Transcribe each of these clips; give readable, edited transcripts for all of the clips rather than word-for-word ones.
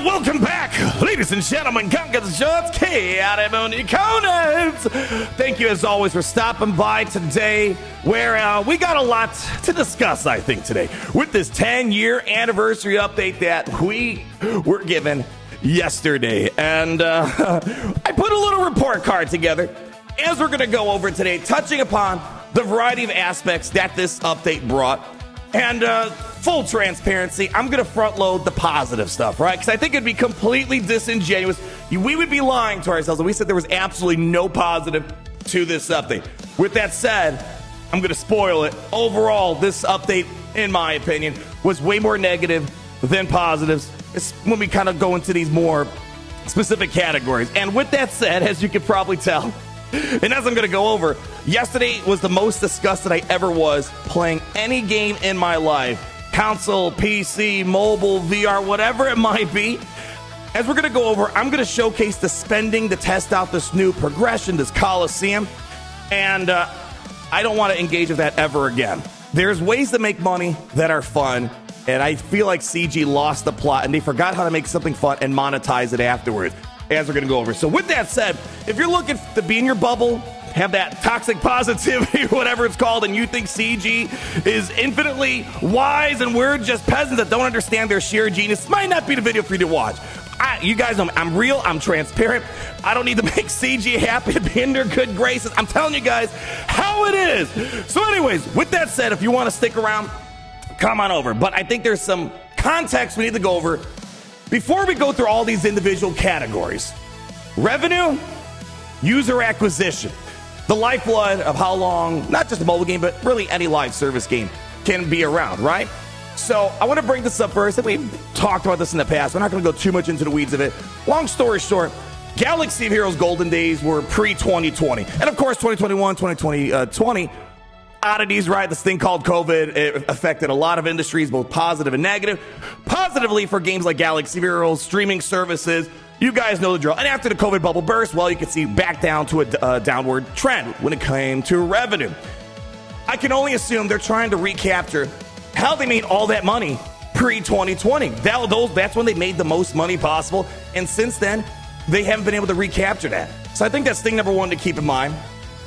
And welcome back, ladies and gentlemen, Conquers Shorts, Thank you as always for stopping by today, where we got a lot to discuss, I think, today, with this 10-year anniversary update that we were given yesterday. And I put a little report card together as we're going to go over today, touching upon the variety of aspects that this update brought. And full transparency, I'm going to front load the positive stuff, right? Because I think it'd be completely disingenuous. We would be lying to ourselves if we said there was absolutely no positive to this update. With that said, I'm going to spoil it. Overall, this update, in my opinion, was way more negative than positives. It's when we kind of go into these more specific categories. And with that said, as you can probably tell, and as I'm going to go over, yesterday was the most disgusted I ever was playing any game in my life. Console, PC, mobile, VR, whatever it might be. As we're going to go over, I'm going to showcase the spending to test out this new progression, this COLISEUM. And I don't want to engage with that ever again. There's ways to make money that are fun. And I feel like CG lost the plot and they forgot how to make something fun and monetize it afterwards, as we're going to go over. So with that said, if you're looking to be in your bubble, have that toxic positivity, whatever it's called, and you think CG is infinitely wise and we're just peasants that don't understand their sheer genius, might not be the video for you to watch. You guys know I'm real, I'm transparent. I don't need to make CG happy to be in their good graces. I'm telling you guys how it is. So anyways, with that said, if you want to stick around, come on over. But I think there's some context we need to go over before we go through all these individual categories. Revenue, user acquisition, the lifeblood of how long, not just a mobile game, but really any live service game can be around, right? So I want to bring this up first. We've talked about this in the past. We're not going to go too much into the weeds of it. Long story short, Galaxy of Heroes golden days were pre-2020. And of course, 2021, 2020, oddities, right? This thing called COVID, it affected a lot of industries, both positive and negative. Positively for games like Galaxy of Heroes, streaming services, you guys know the drill. And after the COVID bubble burst, well, you can see back down to a downward trend when it came to revenue. I can only assume they're trying to recapture how they made all that money pre-2020. That's when they made the most money possible. And since then, they haven't been able to recapture that. So I think that's thing number one to keep in mind.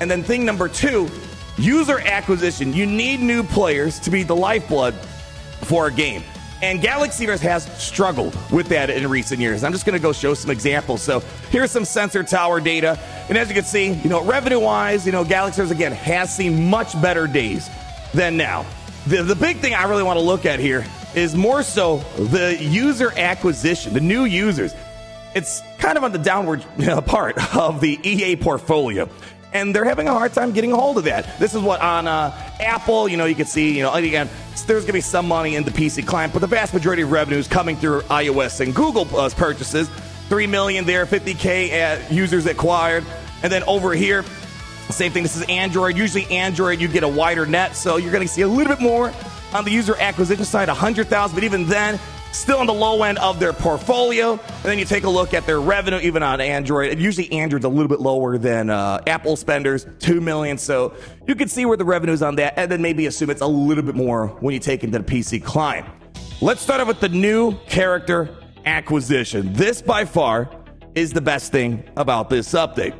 And then thing number two, user acquisition. You need new players to be the lifeblood for a game. And Galaxy has struggled with that in recent years. I'm just going to go show some examples. So here's some Sensor Tower data. And as you can see, revenue-wise, Galaxy again has seen much better days than now. The big thing I really want to look at here is more so the user acquisition, the new users. It's kind of on the downward part of the EA portfolio. And they're having a hard time getting a hold of that. This is what on Apple, you can see, again, there's going to be some money in the PC client, but the vast majority of revenue is coming through iOS and Google purchases. 3 million there, 50K users acquired. And then over here, same thing. This is Android. Usually Android, you get a wider net, so you're going to see a little bit more on the user acquisition side, 100,000, but even then, still on the low end of their portfolio. And then you take a look at their revenue, even on Android. And usually Android's a little bit lower than Apple spenders, 2 million. So you can see where the revenue is on that, and then maybe assume it's a little bit more when you take into the PC client. Let's start off with the new character acquisition. This, by far, is the best thing about this update.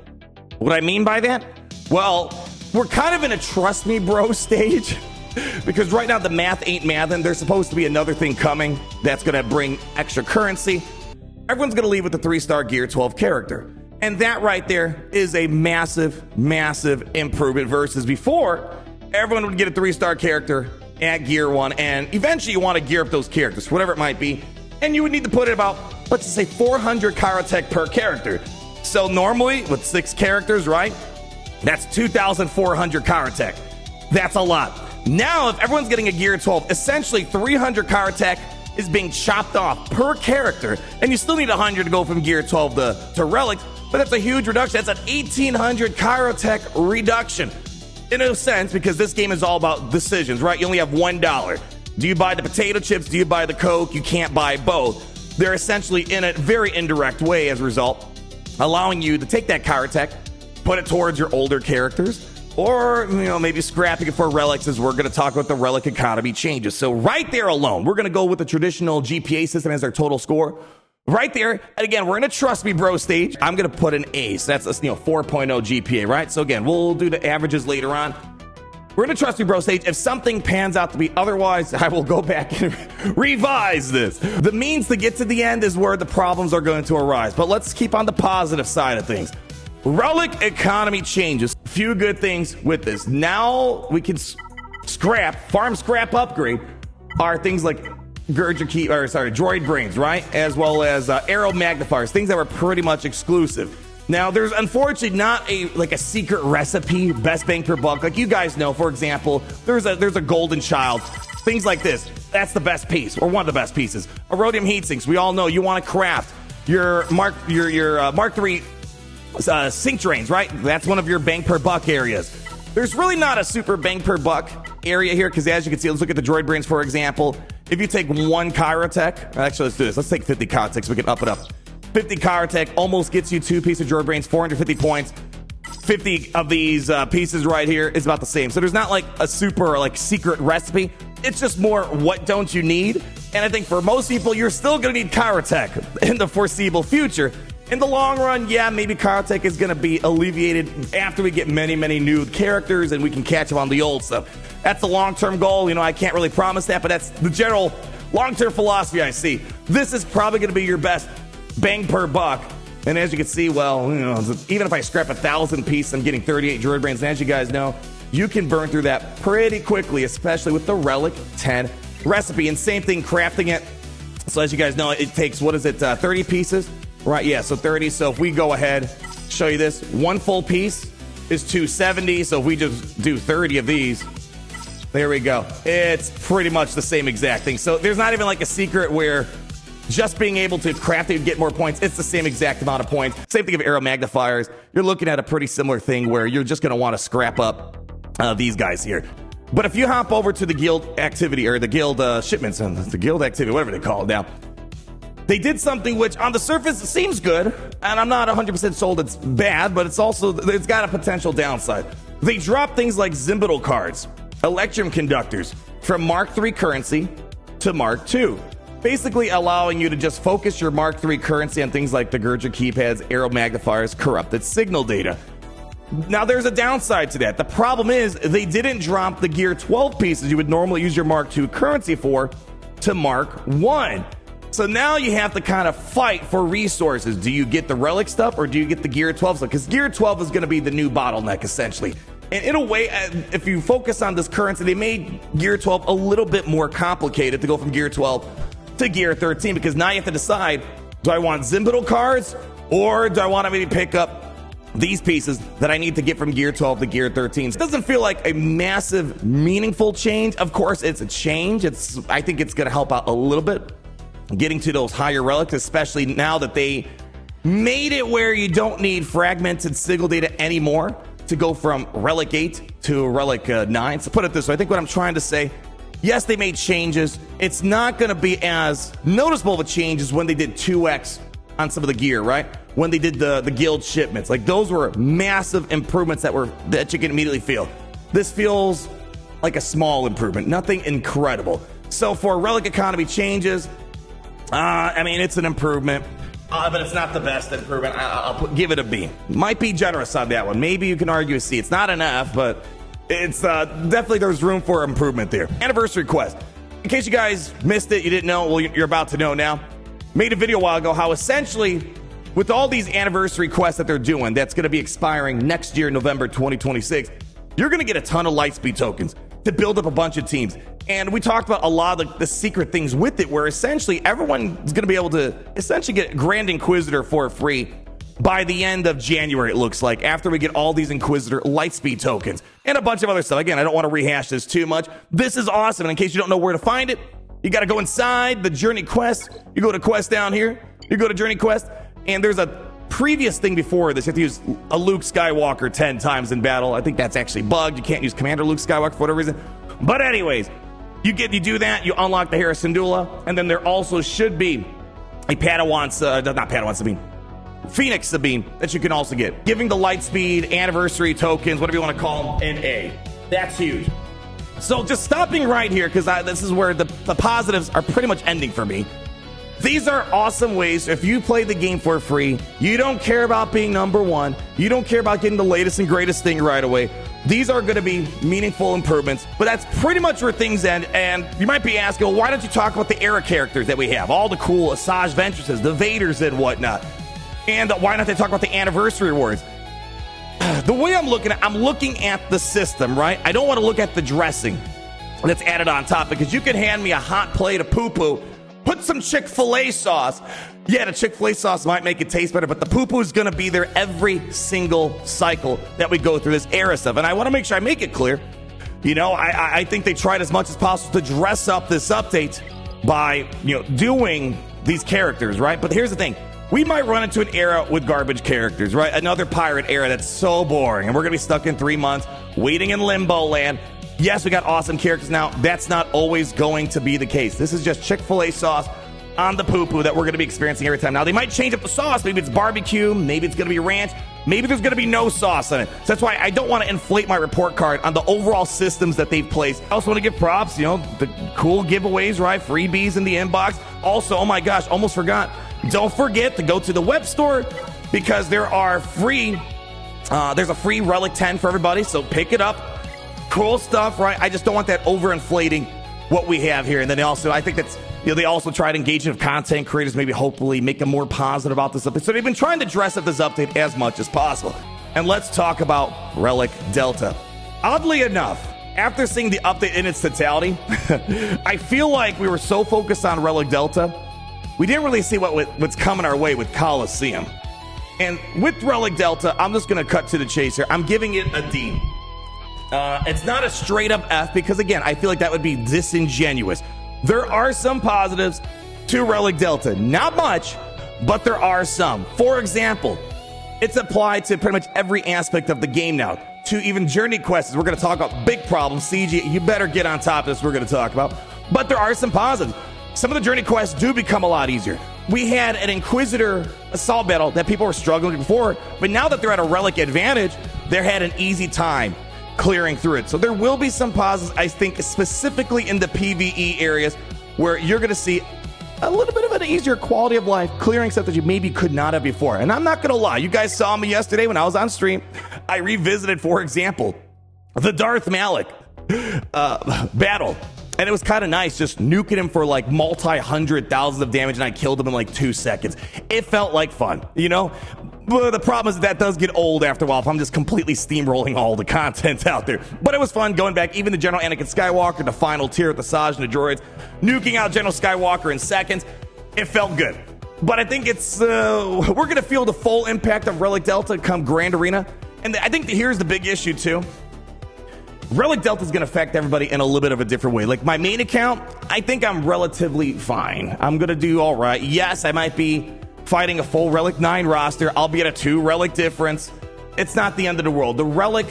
What I mean by that? Well, we're kind of in a trust me, bro stage. Because right now the math ain't mathing. There's supposed to be another thing coming that's going to bring extra currency. Everyone's going to leave with the 3-star Gear 12 character. And that right there is a massive, massive improvement versus before. Everyone would get a 3-star character at Gear 1. And eventually you want to gear up those characters, whatever it might be. And you would need to put it about, let's just say 400 Kyrotech per character. So normally with 6 characters, right? That's 2,400 Kyrotech. That's a lot. Now, if everyone's getting a Gear 12, essentially 300 Kyrotech is being chopped off per character, and you still need 100 to go from Gear 12 to Relic, but that's a huge reduction. That's an 1,800 Kyrotech reduction. In a sense, because this game is all about decisions, right? You only have $1. Do you buy the potato chips? Do you buy the Coke? You can't buy both. They're essentially in a very indirect way as a result, allowing you to take that Kyrotech, put it towards your older characters, or, maybe scrapping it for relics, as we're going to talk about the relic economy changes. So right there alone, we're going to go with the traditional GPA system as our total score. right there. And again, we're in a trust me bro stage. I'm going to put an A. So that's a 4.0 GPA, right? So again, we'll do the averages later on. We're in a trust me bro stage. If something pans out to be otherwise, I will go back and revise this. The means to get to the end is where the problems are going to arise. But let's keep on the positive side of things. Relic economy changes. A few good things with this. Now we can farm scrap upgrade are things like droid brains, right? As well as arrow magnifiers, things that were pretty much exclusive. Now, there's unfortunately not a secret recipe, best bang per buck. Like you guys know, for example, there's a golden child, things like this. That's the best piece, or one of the best pieces. Erodium heat sinks. We all know you want to craft your Mark III sink drains, right? That's one of your bang per buck areas. There's really not a super bang per buck area here because, as you can see, let's look at the droid brains, for example. If you take one Kyrotech, actually, let's do this. Let's take 50 Kyrotechs so we can up it up. 50 Kyrotech almost gets you 2 pieces of droid brains, 450 points. 50 of these pieces right here is about the same. So there's not like a super secret recipe. It's just more what don't you need. And I think for most people, you're still going to need Kyrotech in the foreseeable future. In the long run, yeah, maybe Kyrotech is going to be alleviated after we get many, many new characters and we can catch up on the old stuff. That's the long-term goal. You know, I can't really promise that, but that's the general long-term philosophy I see. This is probably going to be your best bang per buck. And as you can see, well, you know, even if I scrap 1,000 pieces, I'm getting 38 droid brains. And as you guys know, you can burn through that pretty quickly, especially with the Relic 10 recipe. And same thing, crafting it. So as you guys know, it takes, 30 pieces? Right, yeah, so 30. So if we go ahead, show you this, one full piece is 270. So if we just do 30 of these, there we go. It's pretty much the same exact thing. So there's not even like a secret where just being able to craft it and get more points, it's the same exact amount of points. Same thing of arrow magnifiers. You're looking at a pretty similar thing where you're just going to want to scrap up these guys here. But if you hop over to the guild activity, or the guild shipments, and the guild activity, whatever they call it now, they did something which on the surface seems good, and I'm not 100% sold it's bad, but it's got a potential downside. They dropped things like Zimbital cards, Electrum conductors, from Mark III currency to Mark II. Basically allowing you to just focus your Mark III currency on things like the Gurja keypads, arrow magnifiers, corrupted signal data. Now, there's a downside to that. The problem is they didn't drop the Gear 12 pieces you would normally use your Mark II currency for to Mark I. So now you have to kind of fight for resources. Do you get the Relic stuff or do you get the Gear 12 stuff? Because Gear 12 is going to be the new bottleneck, essentially. And in a way, if you focus on this currency, they made Gear 12 a little bit more complicated to go from Gear 12 to Gear 13, because now you have to decide, do I want Zimbital cards or do I want to maybe pick up these pieces that I need to get from Gear 12 to Gear 13? So it doesn't feel like a massive, meaningful change. Of course, it's a change. I think it's going to help out a little bit getting to those higher relics, especially now that they made it where you don't need fragmented signal data anymore to go from Relic 8 to Relic 9. So put it this way, I think what I'm trying to say, yes, they made changes. It's not going to be as noticeable of a change as when they did 2x on some of the gear, right? When they did the guild shipments. Like, those were massive improvements that you can immediately feel. This feels like a small improvement, nothing incredible. So for Relic economy changes, I mean, it's an improvement, but it's not the best improvement. I'll give it a B. Might be generous on that one. Maybe you can argue a C. It's not enough, but it's definitely, there's room for improvement there. Anniversary quest. In case you guys missed it, you didn't know, well, you're about to know now. Made a video a while ago how essentially with all these anniversary quests that they're doing, that's going to be expiring next year, November 2026, you're going to get a ton of Lightspeed tokens to build up a bunch of teams. And we talked about a lot of the secret things with it, where essentially everyone's going to be able to essentially get Grand Inquisitor for free by the end of January, it looks like, after we get all these Inquisitor Lightspeed tokens and a bunch of other stuff. Again, I don't want to rehash this too much. This is awesome. And in case you don't know where to find it, you got to go inside the Journey Quest. You go to Quest down here. You go to Journey Quest, and there's a previous thing before this. You have to use a Luke Skywalker 10 times in battle. I think that's actually bugged. You can't use Commander Luke Skywalker for whatever reason. But anyways, you do that, you unlock the Hera Syndulla, and then there also should be a Phoenix Sabine that you can also get, giving the Lightspeed anniversary tokens, whatever you want to call them, an A. That's huge. So just stopping right here, because this is where the positives are pretty much ending for me. These are awesome ways. If you play the game for free, you don't care about being number one, you don't care about getting the latest and greatest thing right away. These are going to be meaningful improvements, but that's pretty much where things end. And you might be asking, well, why don't you talk about the era characters that we have? All the cool Asajj Ventures's, the Vaders and whatnot. And why not they talk about the anniversary rewards? The way I'm looking at the system, right? I don't want to look at the dressing that's added on top, because you can hand me a hot plate of poo-poo, put some Chick-fil-A sauce. Yeah, the Chick-fil-A sauce might make it taste better, but the poo-poo is going to be there every single cycle that we go through this era stuff. And I want to make sure I make it clear. You know, I think they tried as much as possible to dress up this update by, you know, doing these characters, right? But here's the thing. We might run into an era with garbage characters, right? Another pirate era that's so boring, and we're going to be stuck in 3 months waiting in limbo land. Yes, we got awesome characters now. That's not always going to be the case. This is just Chick-fil-A sauce on the poo-poo that we're going to be experiencing every time. Now, they might change up the sauce. Maybe it's barbecue. Maybe it's going to be ranch. Maybe there's going to be no sauce in it. So that's why I don't want to inflate my report card on the overall systems that they've placed. I also want to give props, you know, the cool giveaways, right? Freebies in the inbox. Also, oh my gosh, almost forgot. Don't forget to go to the web store, because there are free, there's a free Relic 10 for everybody. So pick it up. Cool stuff, right? I just don't want that overinflating what we have here. And then also, I think that's, you know, they also try to engage in content creators, maybe hopefully make them more positive about this update. So they've been trying to dress up this update as much as possible. And let's talk about Relic Delta. Oddly enough, after seeing the update in its totality, I feel like we were so focused on Relic Delta, we didn't really see what's coming our way with Coliseum. And with Relic Delta, I'm just going to cut to the chase here. I'm giving it a D. It's not a straight up F, because again, I feel like that would be disingenuous. There are some positives to Relic Delta. Not much, but there are some. For example, it's applied to pretty much every aspect of the game now, to even journey quests. We're going to talk about big problems. CG, you better get on top of this. We're going to talk about. But there are some positives. Some of the journey quests do become a lot easier. We had an Inquisitor assault battle that people were struggling before, but now that they're at a Relic advantage, they had an easy time clearing through it. So there will be some positives, I think, specifically in the PvE areas, where you're going to see a little bit of an easier quality of life, clearing stuff that you maybe could not have before. And I'm not going to lie, you guys saw me yesterday when I was on stream. I revisited, for example, the Darth Malik battle. And it was kind of nice just nuking him for like multi-hundred thousands of damage, and I killed him in like 2 seconds. It felt like fun, you know? But the problem is that does get old after a while if I'm just completely steamrolling all the content out there. But it was fun going back, even the General Anakin Skywalker, the final tier with the Asajj and the droids, nuking out General Skywalker in seconds. It felt good. But I think it's, we're going to feel the full impact of Relic Delta come Grand Arena. And I think here's the big issue too. Relic Delta is going to affect everybody in a little bit of a different way. Like my main account, I think I'm relatively fine. I'm going to do all right. Yes, I might be fighting a full Relic 9 roster. I'll be at a 2 Relic difference. It's not the end of the world. The Relic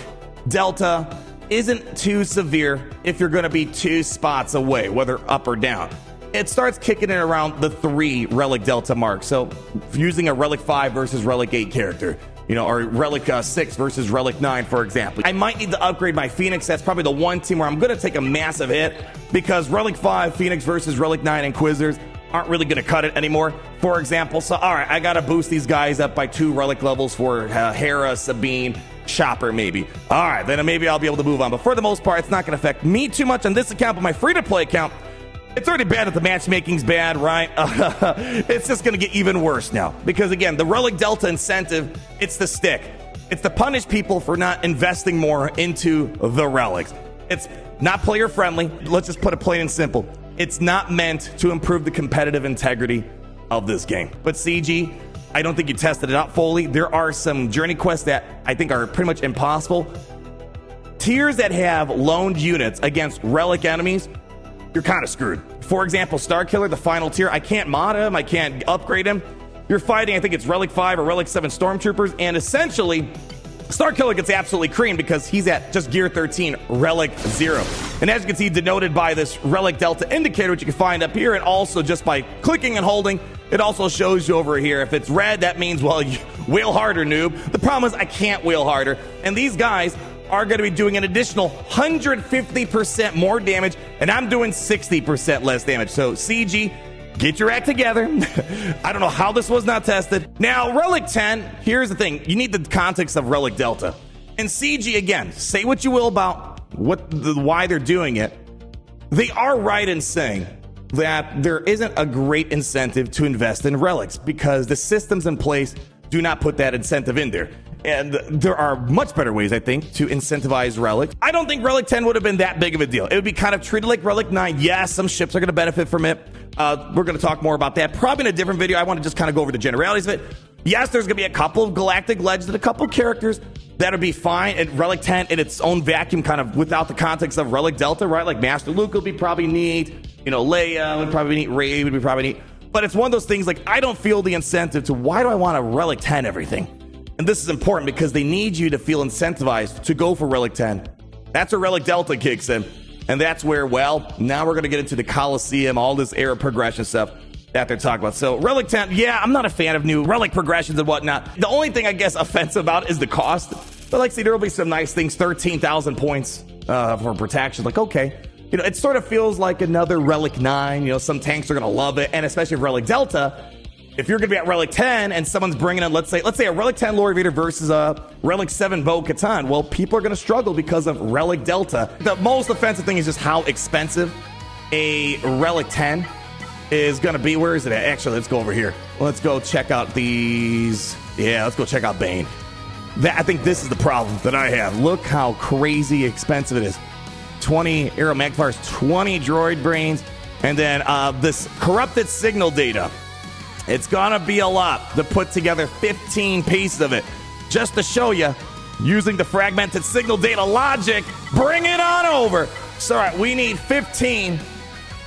Delta isn't too severe if you're going to be 2 spots away, whether up or down. It starts kicking in around the 3 Relic Delta mark. So using a Relic 5 versus Relic 8 character, you know, or Relic 6 versus Relic 9, for example. I might need to upgrade my Phoenix. That's probably the one team where I'm going to take a massive hit, because Relic 5 Phoenix versus Relic 9 Inquisitors aren't really going to cut it anymore, for example. So, all right, I got to boost these guys up by 2 Relic levels for Hera, Sabine, Chopper, maybe. All right, then maybe I'll be able to move on. But for the most part, it's not going to affect me too much on this account. But my free-to-play account, it's already bad that the matchmaking's bad, right? It's just going to get even worse now. Because, again, the Relic Delta incentive, it's the stick. It's to punish people for not investing more into the relics. It's not player-friendly. Let's just put it plain and simple. It's not meant to improve the competitive integrity of this game. But CG, I don't think you tested it out fully. There are some journey quests that I think are pretty much impossible. Tiers that have loaned units against relic enemies, you're kind of screwed. For example, Starkiller, the final tier, I can't mod him, I can't upgrade him. You're fighting, I think it's Relic 5 or Relic 7 Stormtroopers, and essentially, Starkiller gets absolutely creamed because he's at just Gear 13, Relic 0. And as you can see, denoted by this Relic Delta indicator, which you can find up here, and also just by clicking and holding, it also shows you over here. If it's red, that means, well, you wail harder, noob. The problem is I can't wail harder, and these guys are going to be doing an additional 150% more damage, and I'm doing 60% less damage. So CG, Get your act together. I don't know how this was not tested. Now, Relic 10, here's the thing. You need the context of Relic Delta. And CG, again, say what you will about why they're doing it. They are right in saying that there isn't a great incentive to invest in relics because the systems in place do not put that incentive in there. And there are much better ways, I think, to incentivize relics. I don't think Relic 10 would have been that big of a deal. It would be kind of treated like Relic 9. Yes, some ships are going to benefit from it. We're going to talk more about that probably in a different video. I want to just kind of go over the generalities of it. Yes, there's going to be a couple of galactic legends and a couple of characters that'll be fine. And Relic 10 in its own vacuum, kind of without the context of Relic Delta, right? Like Master Luke will be probably neat. You know, Leia would probably be neat. Rey would be probably neat. But it's one of those things like I don't feel the incentive to why do I want to Relic 10 everything? And this is important because they need you to feel incentivized to go for Relic 10. That's where Relic Delta kicks in. And that's where, well, now we're going to get into the Coliseum, all this era progression stuff that they're talking about. So Relic 10, yeah, I'm not a fan of new Relic progressions and whatnot. The only thing I guess offensive about is the cost. But like, see, there will be some nice things, 13,000 points for protection. Like, okay. You know, it sort of feels like another Relic 9. You know, some tanks are going to love it. And especially Relic Delta, if you're going to be at Relic 10 and someone's bringing in, let's say a Relic 10 Lord Vader versus a Relic 7 Bo-Katan, well, people are going to struggle because of Relic Delta. The most offensive thing is just how expensive a Relic 10 is going to be. Where is it at? Actually, let's go over here. Let's go check out these. Yeah, let's go check out Bane. I think this is the problem that I have. Look how crazy expensive it is. 20 Aero Magnifiers, 20 droid brains, and then this corrupted signal data. It's gonna be a lot to put together 15 pieces of it just to show you using the fragmented signal data logic. Bring it on over. So, all right, we need 15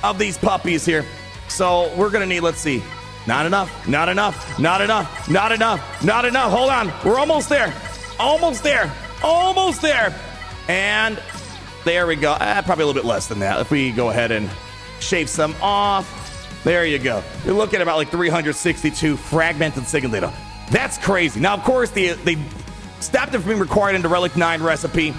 of these puppies here. So we're gonna need, let's see, not enough, not enough, not enough, not enough, not enough. Hold on, we're almost there, almost there, almost there. And there we go. Probably a little bit less than that if we go ahead and shave some off. There you go. You're looking at about like 362 fragmented signal data. That's crazy. Now, of course, they stopped it from being required in the Relic 9 recipe,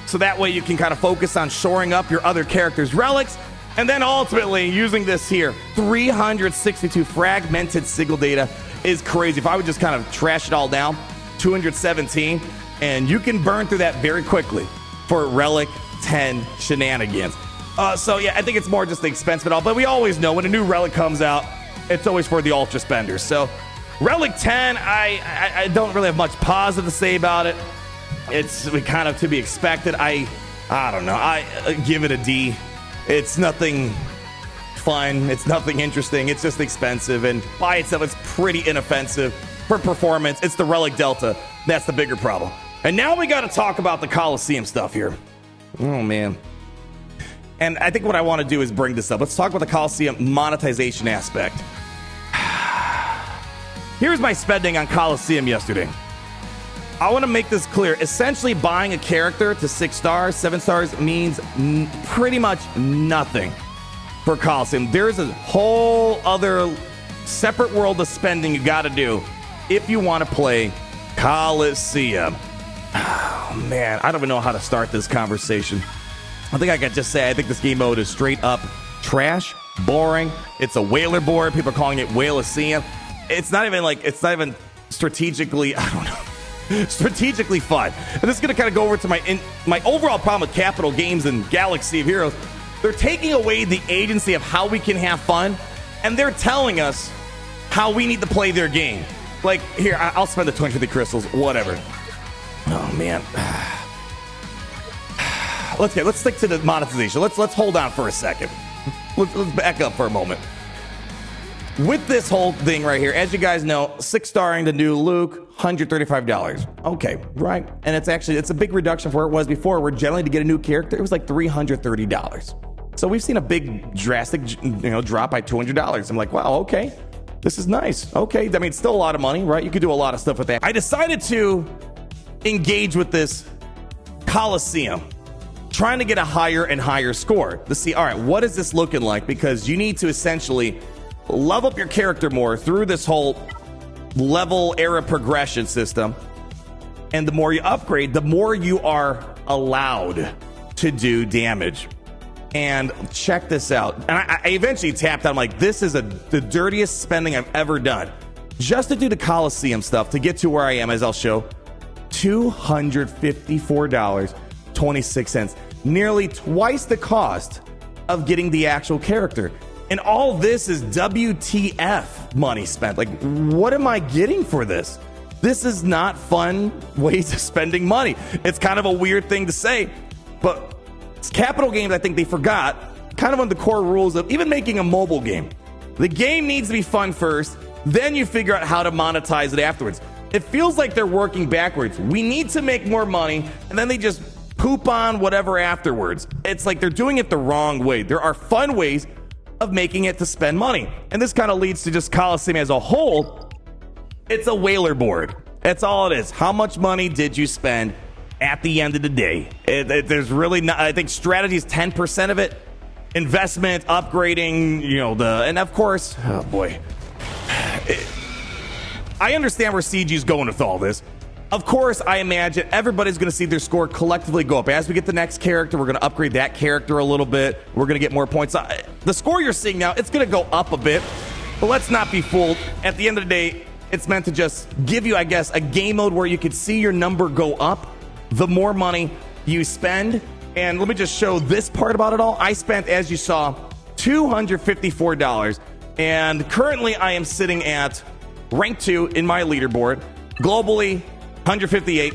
so that way you can kind of focus on shoring up your other characters' relics, and then ultimately using this here. 362 fragmented signal data is crazy. If I would just kind of trash it all down, 217, and you can burn through that very quickly for Relic 10 shenanigans. So, yeah, I think it's more just the expense of it all. But we always know when a new Relic comes out, it's always for the Ultra Spenders. So, Relic 10, I don't really have much positive to say about it. It's kind of to be expected. I don't know. I give it a D. It's nothing fun. It's nothing interesting. It's just expensive. And by itself, it's pretty inoffensive. For performance, it's the Relic Delta. That's the bigger problem. And now we got to talk about the Coliseum stuff here. Oh, man. And I think what I want to do is bring this up. Let's talk about the Coliseum monetization aspect. Here's my spending on Coliseum yesterday. I want to make this clear. Essentially, buying a character to 6 stars, 7 stars means pretty much nothing for Coliseum. There's a whole other separate world of spending you got to do if you want to play Coliseum. Oh, man. I don't even know how to start this conversation. I think I could just say I think this game mode is straight up trash, boring. It's a whaler board. People are calling it Whaleseum. It's not even strategically, I don't know, strategically fun. And this is going to kind of go over to my overall problem with Capital Games and Galaxy of Heroes. They're taking away the agency of how we can have fun, and they're telling us how we need to play their game. Like, here, I'll spend the 250 crystals, whatever. Oh, man. Let's stick to the monetization. Let's hold on for a second. Let's back up for a moment. With this whole thing right here, as you guys know, 6-starring the new Luke, $135. Okay, right? And it's a big reduction for what it was before, where generally to get a new character, it was like $330. So we've seen a big drastic, drop by $200. I'm like, wow, okay. This is nice. Okay, I mean, it's still a lot of money, right? You could do a lot of stuff with that. I decided to engage with this Coliseum, trying to get a higher and higher score to see, all right, what is this looking like? Because you need to essentially level up your character more through this whole level era progression system. And the more you upgrade, the more you are allowed to do damage. And check this out. And I eventually tapped out. I'm like, this is the dirtiest spending I've ever done. Just to do the Coliseum stuff to get to where I am, as I'll show, $254.26. Nearly twice the cost of getting the actual character. And all this is WTF money spent. Like, what am I getting for this? This is not fun ways of spending money. It's kind of a weird thing to say, but Capital Games, I think they forgot kind of one of the core rules of even making a mobile game. The game needs to be fun first, then you figure out how to monetize it afterwards. It feels like they're working backwards. We need to make more money, and then they just poop on whatever afterwards. It's like they're doing it the wrong way. There are fun ways of making it to spend money. And this kind of leads to just Coliseum as a whole. It's a whaler board. That's all it is. How much money did you spend at the end of the day? There's really not, I think strategy is 10% of it. Investment, upgrading, and of course, oh boy. I understand where CG's going with all this. Of course, I imagine everybody's going to see their score collectively go up. As we get the next character, we're going to upgrade that character a little bit. We're going to get more points. The score you're seeing now, it's going to go up a bit. But let's not be fooled. At the end of the day, it's meant to just give you, I guess, a game mode where you can see your number go up the more money you spend. And let me just show this part about it all. I spent, as you saw, $254. And currently, I am sitting at rank 2 in my leaderboard. Globally, 158.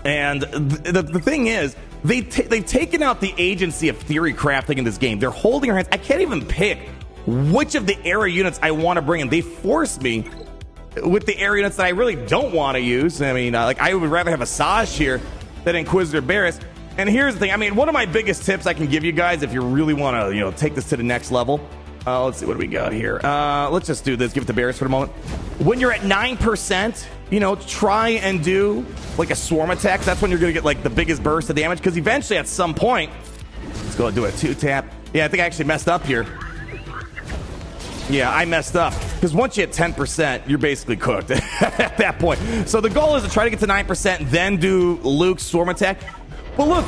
And the thing is, they've taken out the agency of theory crafting in this game. They're holding our hands. I can't even pick which of the area units I want to bring in. They force me with the area units that I really don't want to use. I mean, I would rather have a Saj here than Inquisitor Barris. And here's the thing. I mean, one of my biggest tips I can give you guys if you really want to, take this to the next level. Let's see what do we got here. Let's just do this. Give it to Barris for a moment. When you're at 9%, try and do like a swarm attack. That's when you're going to get like the biggest burst of damage. Because eventually at some point, let's go and do a 2-tap. Yeah, I think I actually messed up here. Yeah, I messed up. Because once you hit 10%, you're basically cooked at that point. So the goal is to try to get to 9%, then do Luke's swarm attack. But look,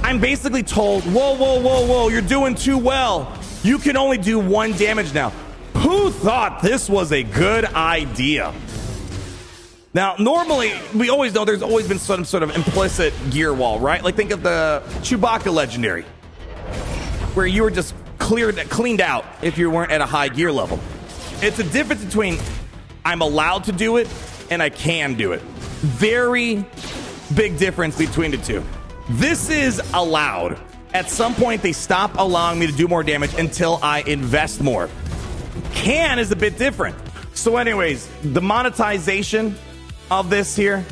I'm basically told, whoa, you're doing too well. You can only do 1 damage now. Who thought this was a good idea? Now, normally, we always know there's always been some sort of implicit gear wall, right? Like, think of the Chewbacca Legendary, where you were just cleaned out if you weren't at a high gear level. It's a difference between I'm allowed to do it and I can do it. Very big difference between the two. This is allowed. At some point, they stop allowing me to do more damage until I invest more. Can is a bit different. So anyways, the monetization of this here,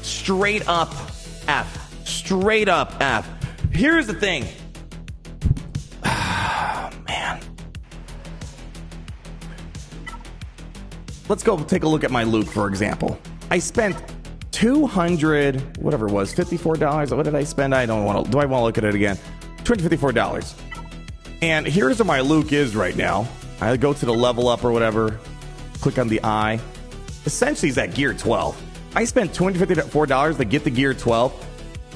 straight up F. Straight up F. Here's the thing. Man. Let's go take a look at my Luke, for example. I spent $200, whatever it was, $54. What did I spend? I don't want to. Do I want to look at it again? $254. And here's where my Luke is right now. I go to the level up or whatever, click on the eye. Essentially, he's at gear 12. I spent $254 to get the gear 12.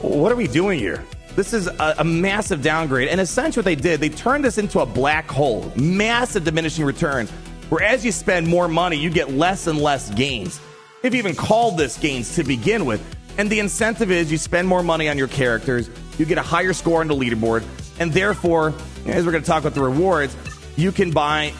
What are we doing here? This is a massive downgrade. And essentially what they did, they turned this into a black hole. Massive diminishing returns. Where as you spend more money, you get less and less gains. If you even called this gains to begin with. And the incentive is you spend more money on your characters, you get a higher score on the leaderboard, and therefore, as we're going to talk about the rewards, you can buy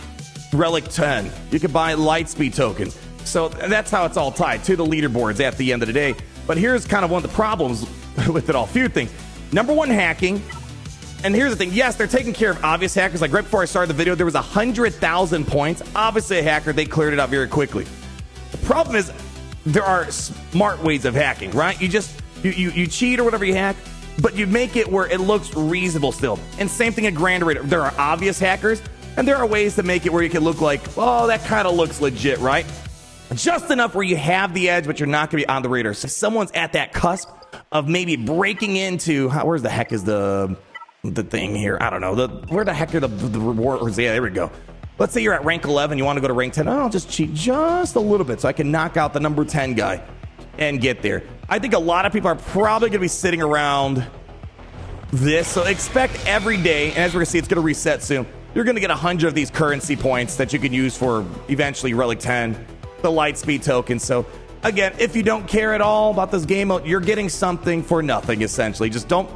Relic 10. You can buy Lightspeed tokens. So that's how it's all tied to the leaderboards at the end of the day. But here's kind of one of the problems with it all. Few things. Number one, hacking. And here's the thing. Yes, they're taking care of obvious hackers. Like right before I started the video, there was 100,000 points. Obviously a hacker, they cleared it out very quickly. The problem is there are smart ways of hacking, right? You cheat or whatever you hack, but you make it where it looks reasonable still. And same thing at Grand Raider. There are obvious hackers, and there are ways to make it where you can look like, oh, that kind of looks legit, right? Just enough where you have the edge, but you're not going to be on the radar. So someone's at that cusp of maybe breaking into, where's the heck is the thing here? I don't know. Where the heck are the rewards? Yeah, there we go. Let's say you're at rank 11, you want to go to rank 10. I'll just cheat just a little bit so I can knock out the number 10 guy and get there. I think a lot of people are probably going to be sitting around this. So expect every day, and as we're going to see, it's going to reset soon. You're going to get 100 of these currency points that you can use for eventually Relic 10, the Lightspeed token. So again, if you don't care at all about this game mode, you're getting something for nothing, essentially. Just don't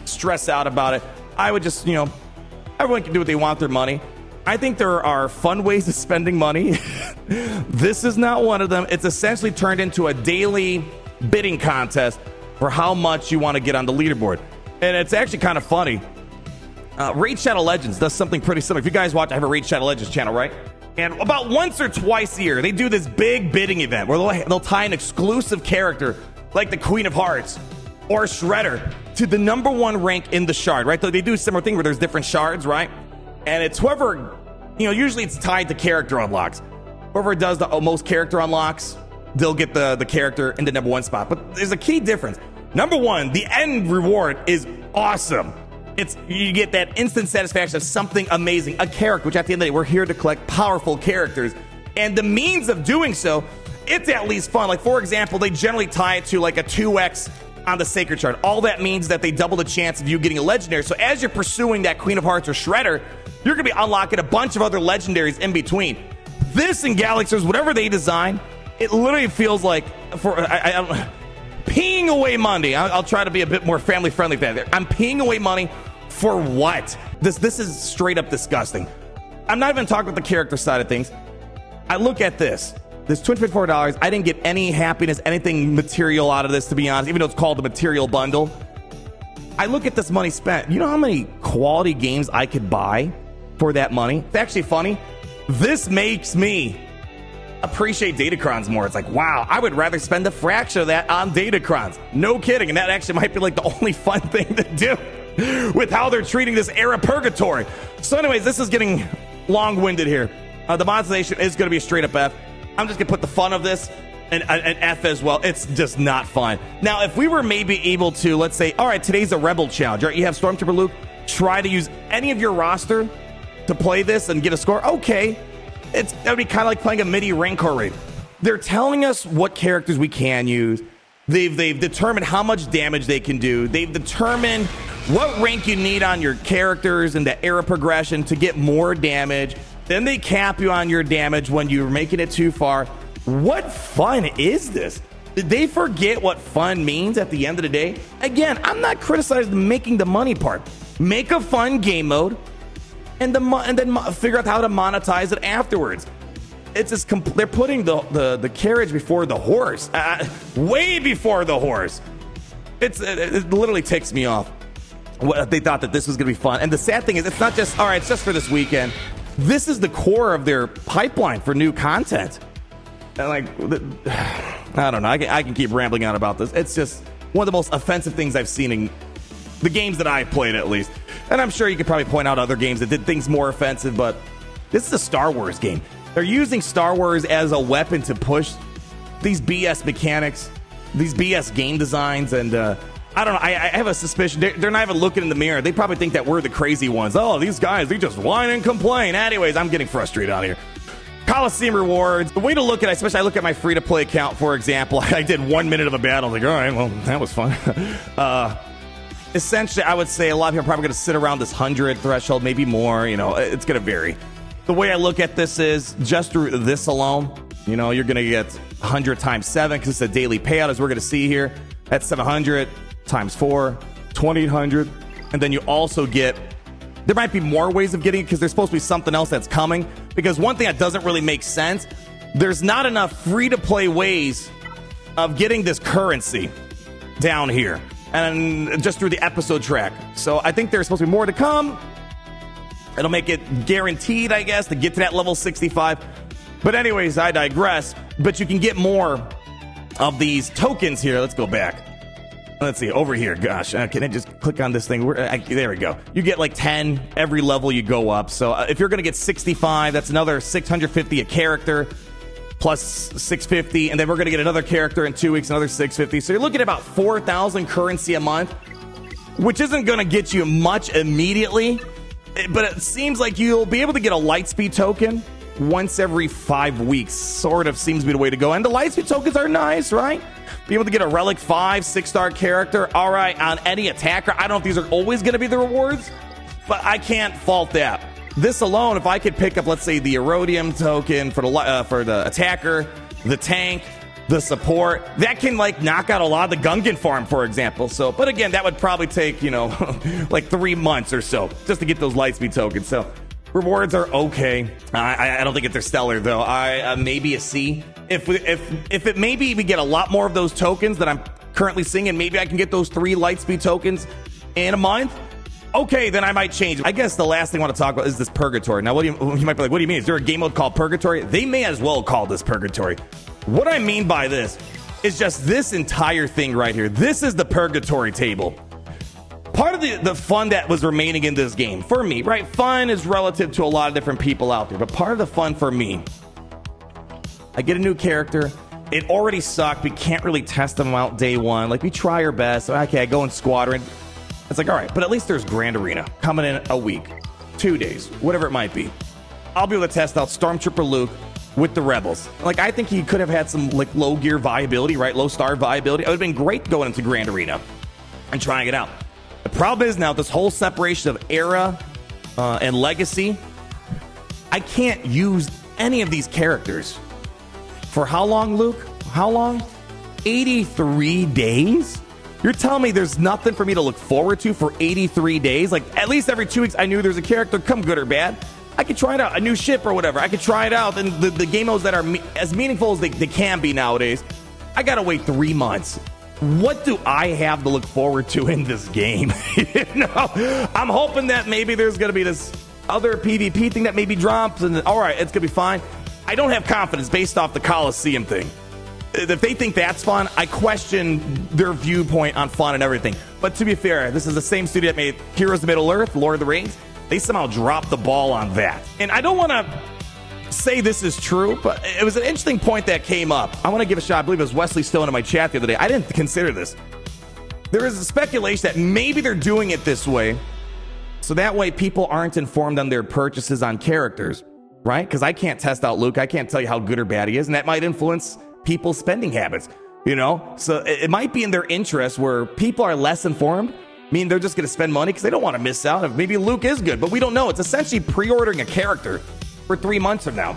stress out about it. I would just, everyone can do what they want with their money. I think there are fun ways of spending money. This is not one of them. It's essentially turned into a daily bidding contest for how much you want to get on the leaderboard. And it's actually kind of funny. Raid Shadow Legends does something pretty similar. If you guys watch, I have a Raid Shadow Legends channel, right? And about once or twice a year, they do this big bidding event where they'll tie an exclusive character like the Queen of Hearts or Shredder to the #1 rank in the shard, right? They do a similar thing where there's different shards, right? And it's whoever, usually it's tied to character unlocks. Whoever does the most character unlocks, they'll get the character in the #1 spot. But there's a key difference. #1, the end reward is awesome. You get that instant satisfaction of something amazing, a character, which at the end of the day, we're here to collect powerful characters. And the means of doing so, it's at least fun. Like, for example, they generally tie it to like a 2x on the Sacred Shard. All that means that they double the chance of you getting a legendary. So as you're pursuing that Queen of Hearts or Shredder, you're going to be unlocking a bunch of other legendaries in between. This and Galaxies, whatever they design, it literally feels like peeing away money. I'll try to be a bit more family friendly there. I'm peeing away money for what? This is straight up disgusting. I'm not even talking about the character side of things. I look at this $254. I didn't get any happiness, anything material out of this, to be honest, even though it's called the material bundle. I look at this money spent. You know how many quality games I could buy for that money? It's actually funny. This makes me appreciate Datacrons more. It's like, wow, I would rather spend a fraction of that on Datacrons. No kidding. And that actually might be like the only fun thing to do with how they're treating this era Purgatory. So anyways, this is getting long-winded here. The monetization is going to be a straight up F. I'm just going to put the fun of this an F as well. It's just not fun. Now, if we were maybe able to, let's say, all right, today's a Rebel Challenge. Right? You have Stormtrooper Luke. Try to use any of your roster to play this and get a score. Okay. That would be kind of like playing a mini Rancor raid. They're telling us what characters we can use. They've determined how much damage they can do. They've determined what rank you need on your characters and the era progression to get more damage. Then they cap you on your damage when you're making it too far. What fun is this? Did they forget what fun means at the end of the day? Again, I'm not criticizing making the money part. Make a fun game mode and then figure out how to monetize it afterwards. It's just they're putting the carriage before the horse, way before the horse. It literally ticks me off. They thought that this was going to be fun. And the sad thing is, it's not just, all right, it's just for this weekend. This is the core of their pipeline for new content. And I don't know. I can keep rambling on about this. It's just one of the most offensive things I've seen in the games that I've played, at least. And I'm sure you could probably point out other games that did things more offensive, but this is a Star Wars game. They're using Star Wars as a weapon to push these BS mechanics, these BS game designs, and I don't know. I have a suspicion they're not even looking in the mirror. They probably think that we're the crazy ones. Oh, these guys, they just whine and complain. Anyways, I'm getting frustrated out here. Coliseum rewards. The way to look at it, especially I look at my free-to-play account, for example. I did 1 minute of a battle. Like, all right, well, that was fun. Essentially, I would say a lot of people are probably going to sit around this 100 threshold, maybe more. It's going to vary. The way I look at this is just through this alone, you're going to get 100 times 7 because it's a daily payout, as we're going to see here. That's 700 times 4, 2,800. And then you also get, there might be more ways of getting it because there's supposed to be something else that's coming. Because one thing that doesn't really make sense, there's not enough free-to-play ways of getting this currency down here. And just through the episode track. So I think there's supposed to be more to come. It'll make it guaranteed, I guess, to get to that level 65. But anyways, I digress. But you can get more of these tokens here. Let's go back. Let's see, over here. Gosh, can I just click on this thing? There we go. You get like 10 every level you go up. So if you're going to get 65, that's another 650 a character, plus 650. And then we're going to get another character in 2 weeks, another 650. So you're looking at about 4,000 currency a month, which isn't going to get you much immediately. But it seems like you'll be able to get a Lightspeed token once every 5 weeks sort of seems to be the way to go. And the Lightspeed tokens are nice, right? Be able to get a Relic 5, 6-star character, all right, on any attacker. I don't know if these are always going to be the rewards, but I can't fault that. This alone, if I could pick up, let's say, the Erodium token for the attacker, the tank, the support, that can like knock out a lot of the Gungan farm, for example. So, but again, that would probably take, like 3 months or so just to get those Lightspeed tokens. So rewards are okay. I don't think they're stellar though. Maybe a C. If it maybe we get a lot more of those tokens that I'm currently seeing, and maybe I can get those 3 Lightspeed tokens in a month, okay, then I might change. I guess the last thing I want to talk about is this Purgatory. Now, you might be like, what do you mean? Is there a game mode called Purgatory? They may as well call this Purgatory. What I mean by this is just this entire thing right here. This is the Purgatory table. Part of the fun that was remaining in this game, for me, right? Fun is relative to a lot of different people out there, but part of the fun for me, I get a new character. It already sucked. We can't really test them out day one. Like, we try our best. Okay, I go in Squadron. It's like, all right, but at least there's Grand Arena coming in a week, 2 days, whatever it might be. I'll be able to test out Stormtrooper Luke with the Rebels. Like, I think he could have had some like low gear viability, right? Low star viability. It would have been great going into Grand Arena and trying it out. The problem is now this whole separation of era and legacy. I can't use any of these characters. For how long, Luke? How long? 83 days? You're telling me there's nothing for me to look forward to for 83 days? Like, at least every 2 weeks I knew there's a character, come good or bad. I could try it out, a new ship or whatever. I could try it out, and the game modes that are as meaningful as they can be nowadays, I gotta wait 3 months. What do I have to look forward to in this game? I'm hoping that maybe there's gonna be this other PvP thing that maybe drops, and all right, it's gonna be fine. I don't have confidence based off the Coliseum thing. If they think that's fun, I question their viewpoint on fun and everything. But to be fair, this is the same studio that made Heroes of Middle-earth, Lord of the Rings. They somehow dropped the ball on that. And I don't want to say this is true, but it was an interesting point that came up. I want to give a shot. I believe it was Wesley Stone in my chat the other day. I didn't consider this. There is a speculation that maybe they're doing it this way, so that way people aren't informed on their purchases on characters, right? Because I can't test out Luke. I can't tell you how good or bad he is, and that might influence people's spending habits, So it might be in their interest where people are less informed. I mean, they're just going to spend money because they don't want to miss out. If maybe Luke is good, but we don't know. It's essentially pre-ordering a character for 3 months from now.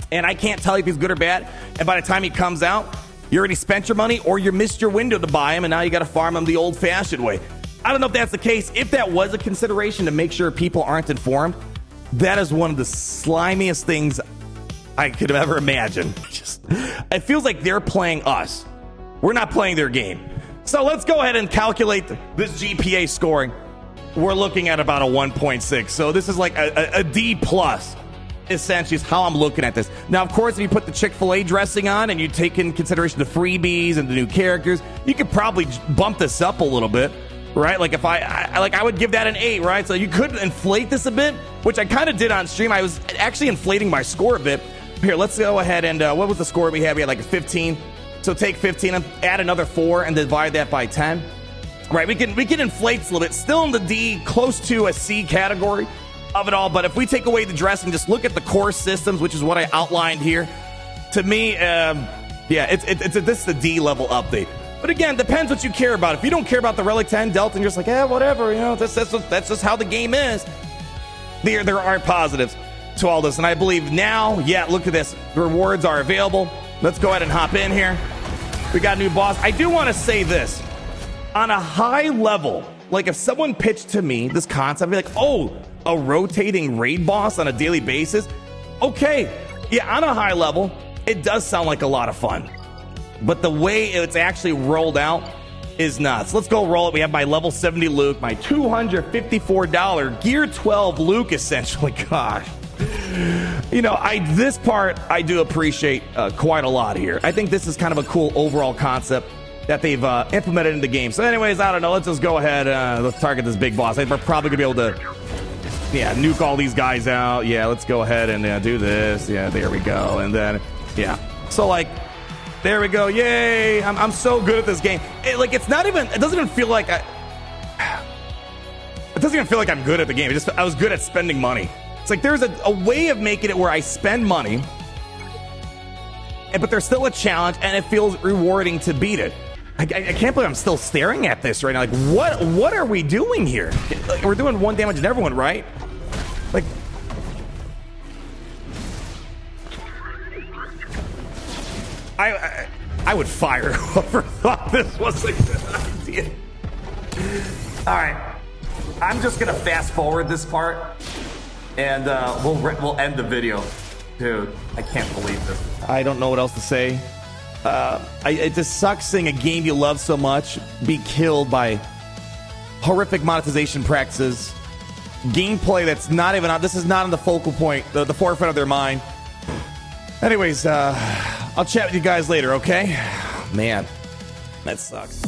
And I can't tell you if he's good or bad. And by the time he comes out, you already spent your money or you missed your window to buy him, and now you got to farm him the old-fashioned way. I don't know if that's the case. If that was a consideration to make sure people aren't informed, that is one of the slimiest things I could have ever imagined. It feels like they're playing us. We're not playing their game. So let's go ahead and calculate this GPA scoring. We're looking at about a 1.6. So this is like a D plus, essentially, is how I'm looking at this. Now, of course, if you put the Chick-fil-A dressing on and you take in consideration the freebies and the new characters, you could probably bump this up a little bit, right? Like if I would give that an 8, right? So you could inflate this a bit, which I kind of did on stream. I was actually inflating my score a bit. Here, let's go ahead and what was the score we had? We had like a 15. So take 15 and add another 4 and divide that by 10. Right, we can inflate this a little bit. Still in the D, close to a C category of it all. But if we take away the dress and just look at the core systems, which is what I outlined here, to me, this is the D level update. But again, depends what you care about. If you don't care about the Relic 10 Delta and you're just like, whatever, that's just how the game is. There are positives to all this. And I believe now, look at this. The rewards are available. Let's go ahead and hop in here. We got a new boss. I do want to say this. On a high level, like if someone pitched to me this concept, I'd be like, oh, a rotating raid boss on a daily basis? Okay. Yeah, on a high level, it does sound like a lot of fun. But the way it's actually rolled out is nuts. Let's go roll it. We have my level 70 Luke, my $254 Gear 12 Luke, essentially. Gosh. This part I do appreciate quite a lot here. I think this is kind of a cool overall concept that they've implemented in the game. So anyways, I don't know. Let's just go ahead. Let's target this big boss. We're probably going to be able to, nuke all these guys out. Yeah, let's go ahead and do this. Yeah, there we go. And then, So, there we go. Yay. I'm so good at this game. It doesn't even feel like I'm good at the game. I was good at spending money. It's like there's a way of making it where I spend money, but there's still a challenge, and it feels rewarding to beat it. I can't believe I'm still staring at this right now. Like, what are we doing here? Like, we're doing 1 damage to everyone, right? Like, I would fire whoever thought this was a good idea. All right, I'm just gonna fast forward this part, and we'll end the video. Dude, I can't believe this. I don't know what else to say. It just sucks seeing a game you love so much be killed by horrific monetization practices, gameplay that's not even on. This is not on the focal point, the forefront of their mind. Anyways, I'll chat with you guys later, okay? Man, that sucks.